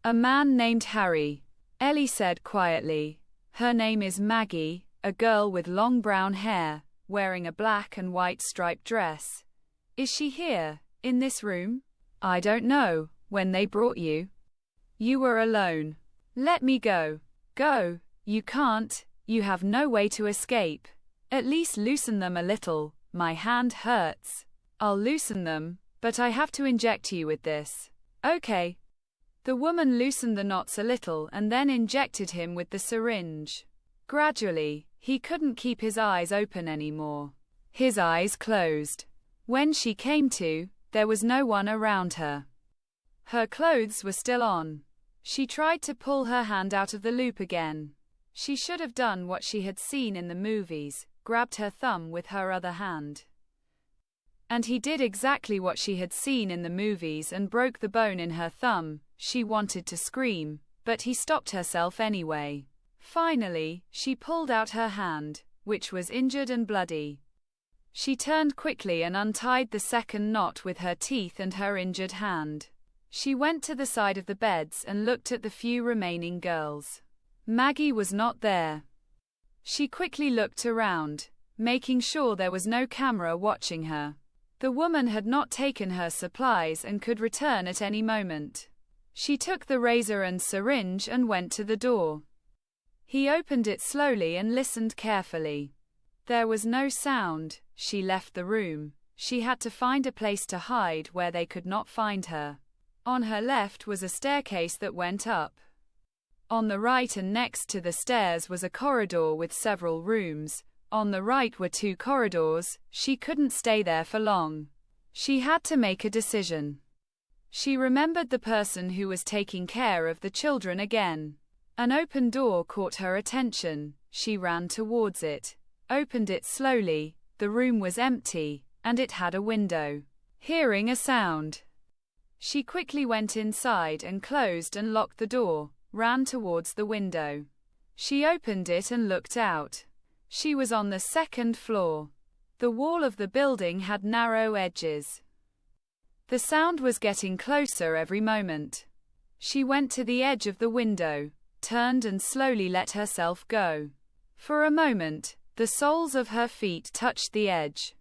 A man named Harry. Ellie said quietly. Her name is Maggie, a girl with long brown hair, wearing a black and white striped dress. Is she here, in this room? I don't know. When they brought you? You were alone. Let me go. Go. You can't. You have no way to escape. At least loosen them a little. My hand hurts. I'll loosen them, but I have to inject you with this. Okay. The woman loosened the knots a little and then injected him with the syringe. Gradually, he couldn't keep his eyes open anymore. His eyes closed. When she came to, there was no one around her. Her clothes were still on. She tried to pull her hand out of the loop again. She should have done what she had seen in the movies, grabbed her thumb with her other hand. And he did exactly what she had seen in the movies and broke the bone in her thumb. She wanted to scream, but he stopped herself anyway. Finally, she pulled out her hand, which was injured and bloody. She turned quickly and untied the second knot with her teeth and her injured hand. She went to the side of the beds and looked at the few remaining girls. Maggie was not there. She quickly looked around, making sure there was no camera watching her. The woman had not taken her supplies and could return at any moment. She took the razor and syringe and went to the door. He opened it slowly and listened carefully. There was no sound. She left the room. She had to find a place to hide where they could not find her. On her left was a staircase that went up. On the right and next to the stairs was a corridor with several rooms. On the right were two corridors. She couldn't stay there for long. She had to make a decision. She remembered the person who was taking care of the children again. An open door caught her attention. She ran towards it, opened it slowly. The room was empty, and it had a window. Hearing a sound, she quickly went inside and closed and locked the door, ran towards the window. She opened it and looked out. She was on the second floor. The wall of the building had narrow edges. The sound was getting closer every moment. She went to the edge of the window, turned and slowly let herself go. For a moment, the soles of her feet touched the edge.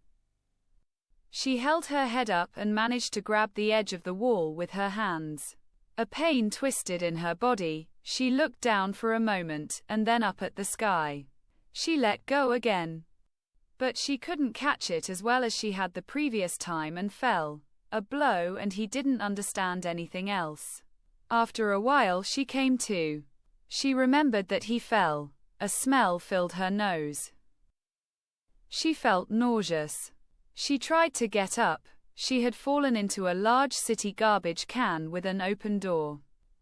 She held her head up and managed to grab the edge of the wall with her hands. A pain twisted in her body. She looked down for a moment and then up at the sky. She let go again. But she couldn't catch it as well as she had the previous time and fell. A blow, and he didn't understand anything else. After a while she came to. She remembered that he fell. A smell filled her nose. She felt nauseous. She tried to get up. She had fallen into a large city garbage can with an open door.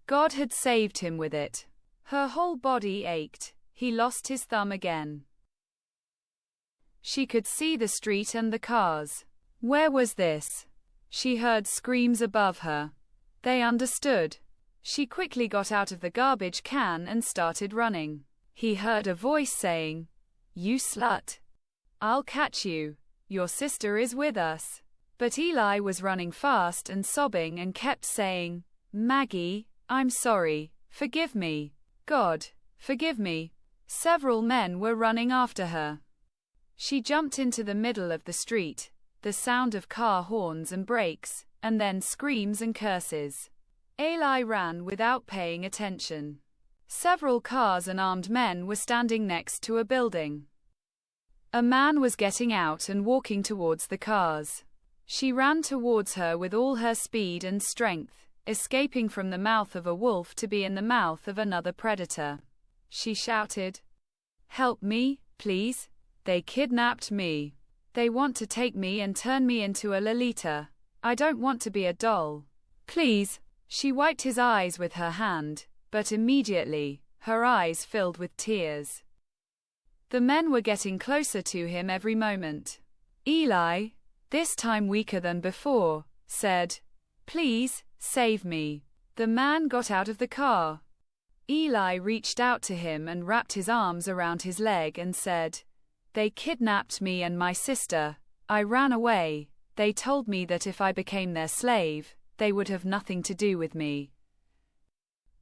God had saved him with it. Her whole body ached. He lost his thumb again. She could see the street and the cars. Where was this? She heard screams above her. They understood. She quickly got out of the garbage can and started running. He heard a voice saying, "You slut. I'll catch you. Your sister is with us." But Eli was running fast and sobbing and kept saying, "Maggie, I'm sorry. Forgive me. God, forgive me." Several men were running after her. She jumped into the middle of the street. The sound of car horns and brakes, and then screams and curses. Eli ran without paying attention. Several cars and armed men were standing next to a building. A man was getting out and walking towards the cars. She ran towards her with all her speed and strength, escaping from the mouth of a wolf to be in the mouth of another predator. She shouted, "Help me, please. They kidnapped me. They want to take me and turn me into a Lolita. I don't want to be a doll. Please." She wiped his eyes with her hand, but immediately, her eyes filled with tears. The men were getting closer to him every moment. Eli, this time weaker than before, said, "Please, save me." The man got out of the car. Eli reached out to him and wrapped his arms around his leg and said, "They kidnapped me and my sister. I ran away. They told me that if I became their slave, they would have nothing to do with me.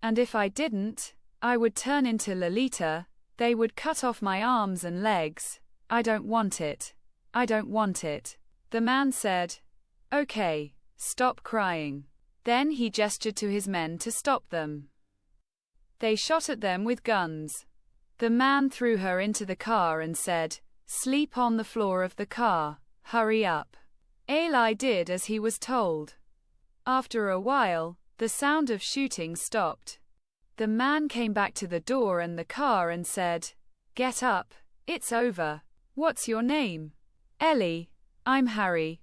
And if I didn't, I would turn into Lolita. They would cut off my arms and legs. I don't want it. I don't want it. The man said, Okay, stop crying. Then he gestured to his men to stop them. They shot at them with guns. The man threw her into the car and said, Sleep on the floor of the car. Hurry up. Eli did as he was told. After a while, the sound of shooting stopped. The man came back to the door and the car and said, Get up, it's over. What's your name? Ellie. I'm Harry.